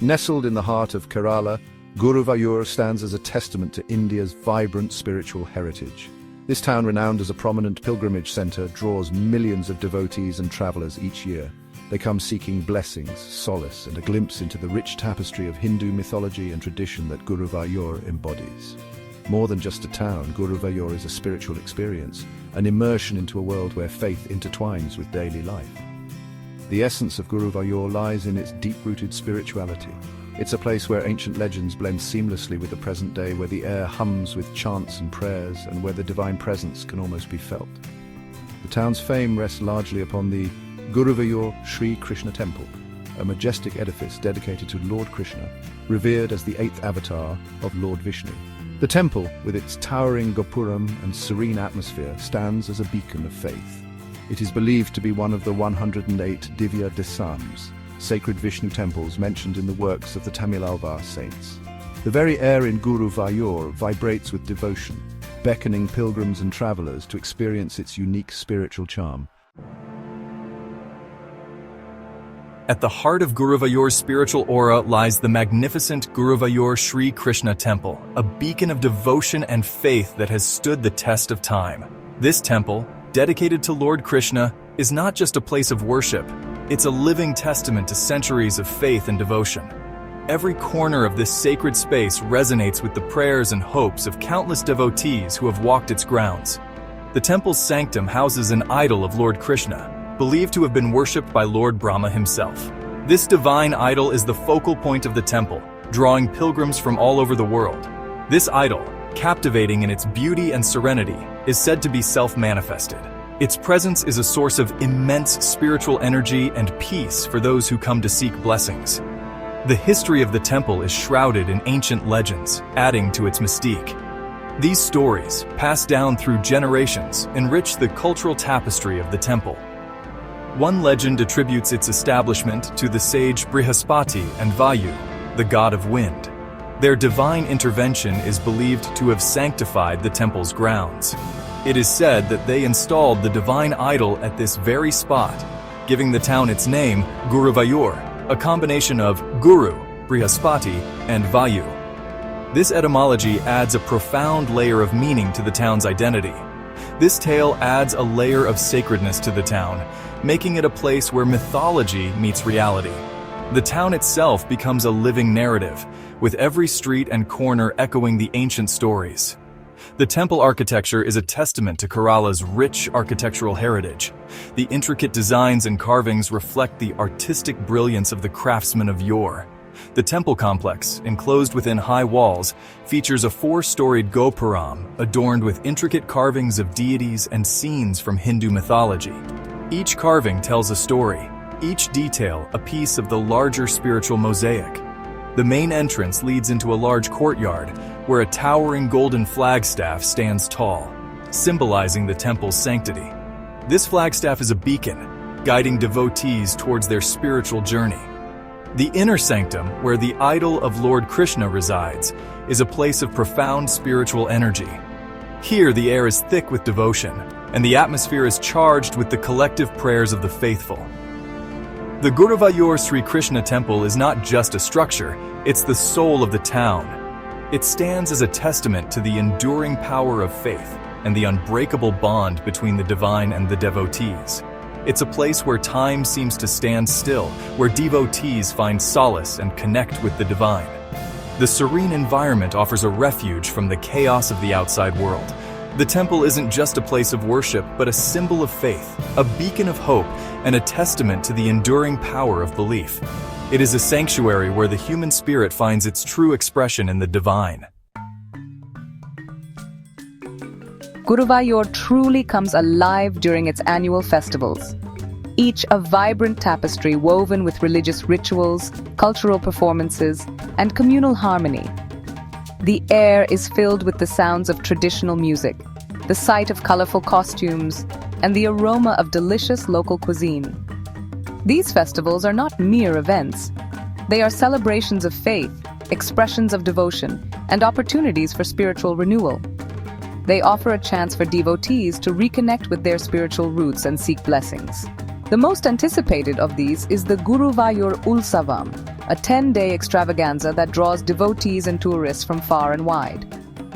Nestled in the heart of Kerala, Guruvayur stands as a testament to India's vibrant spiritual heritage. This town, renowned as a prominent pilgrimage center, draws millions of devotees and travelers each year. They come seeking blessings, solace, and a glimpse into the rich tapestry of Hindu mythology and tradition that Guruvayur embodies. More than just a town, Guruvayur is a spiritual experience, an immersion into a world where faith intertwines with daily life. The essence of Guruvayur lies in its deep-rooted spirituality. It's a place where ancient legends blend seamlessly with the present day, where the air hums with chants and prayers, and where the divine presence can almost be felt. The town's fame rests largely upon the Guruvayur Sri Krishna Temple, a majestic edifice dedicated to Lord Krishna, revered as the 8th avatar of Lord Vishnu. The temple, with its towering gopuram and serene atmosphere, stands as a beacon of faith. It is believed to be one of the 108 Divya Desams, sacred Vishnu temples mentioned in the works of the Tamilalvar saints. The very air in Guruvayur vibrates with devotion, beckoning pilgrims and travelers to experience its unique spiritual charm. At the heart of Guruvayur's spiritual aura lies the magnificent Guruvayur Sri Krishna Temple, a beacon of devotion and faith that has stood the test of time. This temple, dedicated to Lord Krishna, is not just a place of worship, it's a living testament to centuries of faith and devotion. Every corner of this sacred space resonates with the prayers and hopes of countless devotees who have walked its grounds. The temple's sanctum houses an idol of Lord Krishna, believed to have been worshipped by Lord Brahma himself. This divine idol is the focal point of the temple, drawing pilgrims from all over the world. This idol, captivating in its beauty and serenity, is said to be self-manifested. Its presence is a source of immense spiritual energy and peace for those who come to seek blessings. The history of the temple is shrouded in ancient legends, adding to its mystique. These stories, passed down through generations, enrich the cultural tapestry of the temple. One legend attributes its establishment to the sage Brihaspati and Vayu, the god of wind. Their divine intervention is believed to have sanctified the temple's grounds. It is said that they installed the divine idol at this very spot, giving the town its name, Guruvayur, a combination of Guru, Brihaspati, and Vayu. This etymology adds a profound layer of meaning to the town's identity. This tale adds a layer of sacredness to the town, making it a place where mythology meets reality. The town itself becomes a living narrative, with every street and corner echoing the ancient stories. The temple architecture is a testament to Kerala's rich architectural heritage. The intricate designs and carvings reflect the artistic brilliance of the craftsmen of yore. The temple complex, enclosed within high walls, features a 4-storied gopuram adorned with intricate carvings of deities and scenes from Hindu mythology. Each carving tells a story, each detail a piece of the larger spiritual mosaic. The main entrance leads into a large courtyard where a towering golden flagstaff stands tall, symbolizing the temple's sanctity. This flagstaff is a beacon, guiding devotees towards their spiritual journey. The inner sanctum, where the idol of Lord Krishna resides, is a place of profound spiritual energy. Here, the air is thick with devotion, and the atmosphere is charged with the collective prayers of the faithful. The Guruvayur Sri Krishna Temple is not just a structure, it's the soul of the town. It stands as a testament to the enduring power of faith and the unbreakable bond between the divine and the devotees. It's a place where time seems to stand still, where devotees find solace and connect with the divine. The serene environment offers a refuge from the chaos of the outside world. The temple isn't just a place of worship, but a symbol of faith, a beacon of hope, and a testament to the enduring power of belief. It is a sanctuary where the human spirit finds its true expression in the divine. Guruvayur truly comes alive during its annual festivals, each a vibrant tapestry woven with religious rituals, cultural performances, and communal harmony. The air is filled with the sounds of traditional music, the sight of colorful costumes, and the aroma of delicious local cuisine. These festivals are not mere events. They are celebrations of faith, expressions of devotion, and opportunities for spiritual renewal. They offer a chance for devotees to reconnect with their spiritual roots and seek blessings. The most anticipated of these is the Guruvayur Ulsavam, a 10-day extravaganza that draws devotees and tourists from far and wide.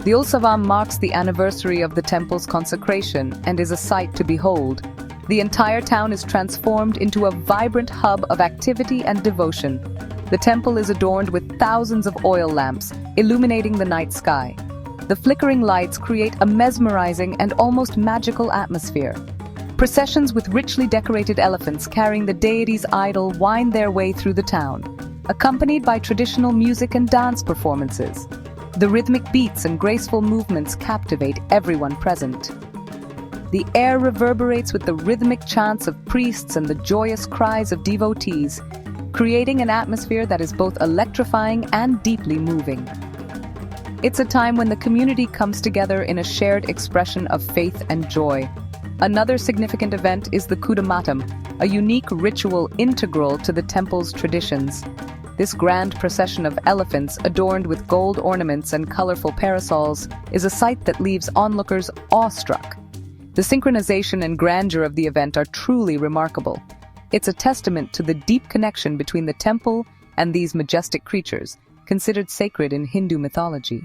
The Utsavam marks the anniversary of the temple's consecration and is a sight to behold. The entire town is transformed into a vibrant hub of activity and devotion. The temple is adorned with thousands of oil lamps, illuminating the night sky. The flickering lights create a mesmerizing and almost magical atmosphere. Processions with richly decorated elephants carrying the deity's idol wind their way through the town, accompanied by traditional music and dance performances. The rhythmic beats and graceful movements captivate everyone present. The air reverberates with the rhythmic chants of priests and the joyous cries of devotees, creating an atmosphere that is both electrifying and deeply moving. It's a time when the community comes together in a shared expression of faith and joy. Another significant event is the Kudamatam, a unique ritual integral to the temple's traditions. This grand procession of elephants adorned with gold ornaments and colorful parasols is a sight that leaves onlookers awestruck. The synchronization and grandeur of the event are truly remarkable. It's a testament to the deep connection between the temple and these majestic creatures, considered sacred in Hindu mythology.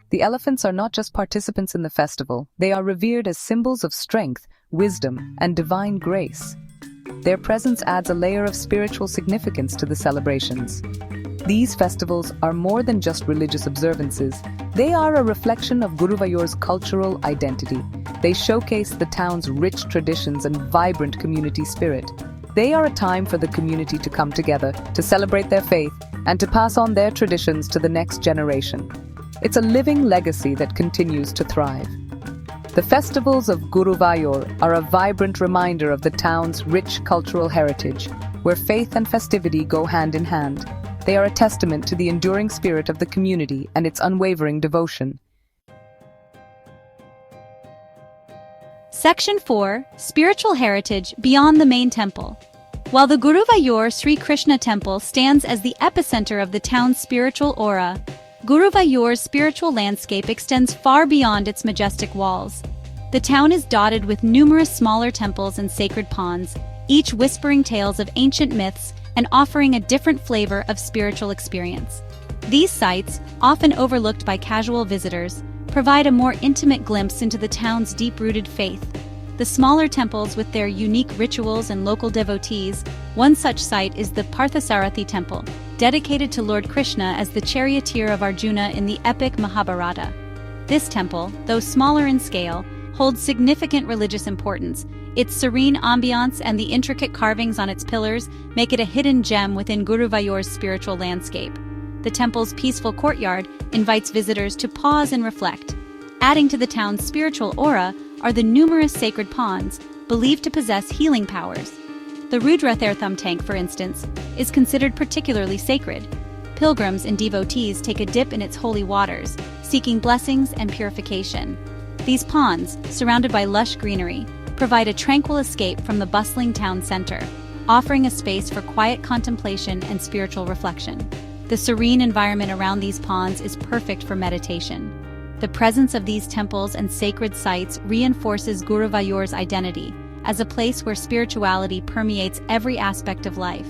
The elephants are not just participants in the festival, they are revered as symbols of strength, wisdom, and divine grace. Their presence adds a layer of spiritual significance to the celebrations. These festivals are more than just religious observances. They are a reflection of Guruvayoor's cultural identity. They showcase the town's rich traditions and vibrant community spirit. They are a time for the community to come together, to celebrate their faith, and to pass on their traditions to the next generation. It's a living legacy that continues to thrive. The festivals of Guruvayoor are a vibrant reminder of the town's rich cultural heritage, where faith and festivity go hand in hand. They are a testament to the enduring spirit of the community and its unwavering devotion. Section 4. Spiritual Heritage Beyond the Main Temple. While the Guruvayoor Sri Krishna Temple stands as the epicenter of the town's spiritual aura, Guruvayoor's spiritual landscape extends far beyond its majestic walls. The town is dotted with numerous smaller temples and sacred ponds, each whispering tales of ancient myths and offering a different flavor of spiritual experience. These sites, often overlooked by casual visitors, provide a more intimate glimpse into the town's deep-rooted faith. The smaller temples with their unique rituals and local devotees, one such site is the Parthasarathi Temple, dedicated to Lord Krishna as the charioteer of Arjuna in the epic Mahabharata. This temple, though smaller in scale, holds significant religious importance. Its serene ambiance and the intricate carvings on its pillars make it a hidden gem within Guruvayoor's spiritual landscape. The temple's peaceful courtyard invites visitors to pause and reflect. Adding to the town's spiritual aura are the numerous sacred ponds, believed to possess healing powers. The Rudratirtham tank, for instance, is considered particularly sacred. Pilgrims and devotees take a dip in its holy waters, seeking blessings and purification. These ponds, surrounded by lush greenery, provide a tranquil escape from the bustling town center, offering a space for quiet contemplation and spiritual reflection. The serene environment around these ponds is perfect for meditation. The presence of these temples and sacred sites reinforces Guruvayoor's identity as a place where spirituality permeates every aspect of life.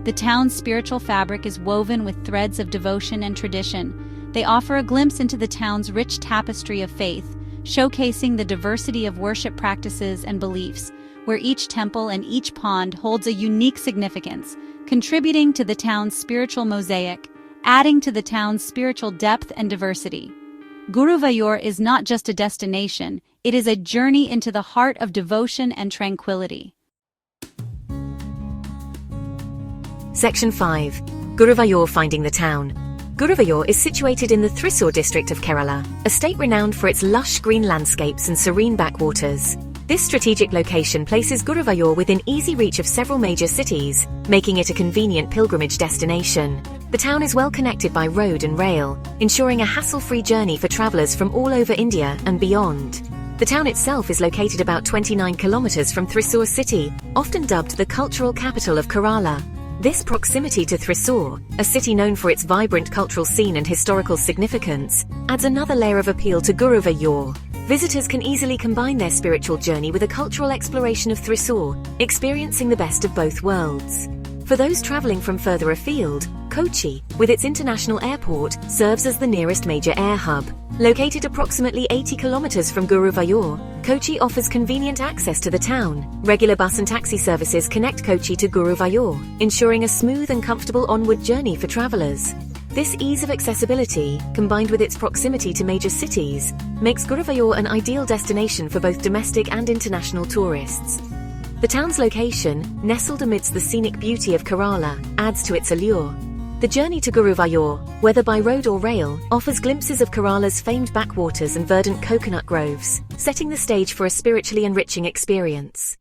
The town's spiritual fabric is woven with threads of devotion and tradition. They offer a glimpse into the town's rich tapestry of faith, showcasing the diversity of worship practices and beliefs, where each temple and each pond holds a unique significance, contributing to the town's spiritual mosaic, adding to the town's spiritual depth and diversity. Guruvayoor is not just a destination, it is a journey into the heart of devotion and tranquility. Section 5. Guruvayoor Finding the Town. Guruvayoor is situated in the Thrissur district of Kerala, a state renowned for its lush green landscapes and serene backwaters. This strategic location places Guruvayoor within easy reach of several major cities, making it a convenient pilgrimage destination. The town is well connected by road and rail, ensuring a hassle-free journey for travelers from all over India and beyond. The town itself is located about 29 kilometers from Thrissur city, often dubbed the cultural capital of Kerala. This proximity to Thrissur, a city known for its vibrant cultural scene and historical significance, adds another layer of appeal to Guruvayoor. Visitors can easily combine their spiritual journey with a cultural exploration of Thrissur, experiencing the best of both worlds. For those traveling from further afield, Kochi, with its international airport, serves as the nearest major air hub. Located approximately 80 kilometers from Guruvayur, Kochi offers convenient access to the town. Regular bus and taxi services connect Kochi to Guruvayur, ensuring a smooth and comfortable onward journey for travelers. This ease of accessibility, combined with its proximity to major cities, makes Guruvayur an ideal destination for both domestic and international tourists. The town's location, nestled amidst the scenic beauty of Kerala, adds to its allure. The journey to Guruvayur, whether by road or rail, offers glimpses of Kerala's famed backwaters and verdant coconut groves, setting the stage for a spiritually enriching experience.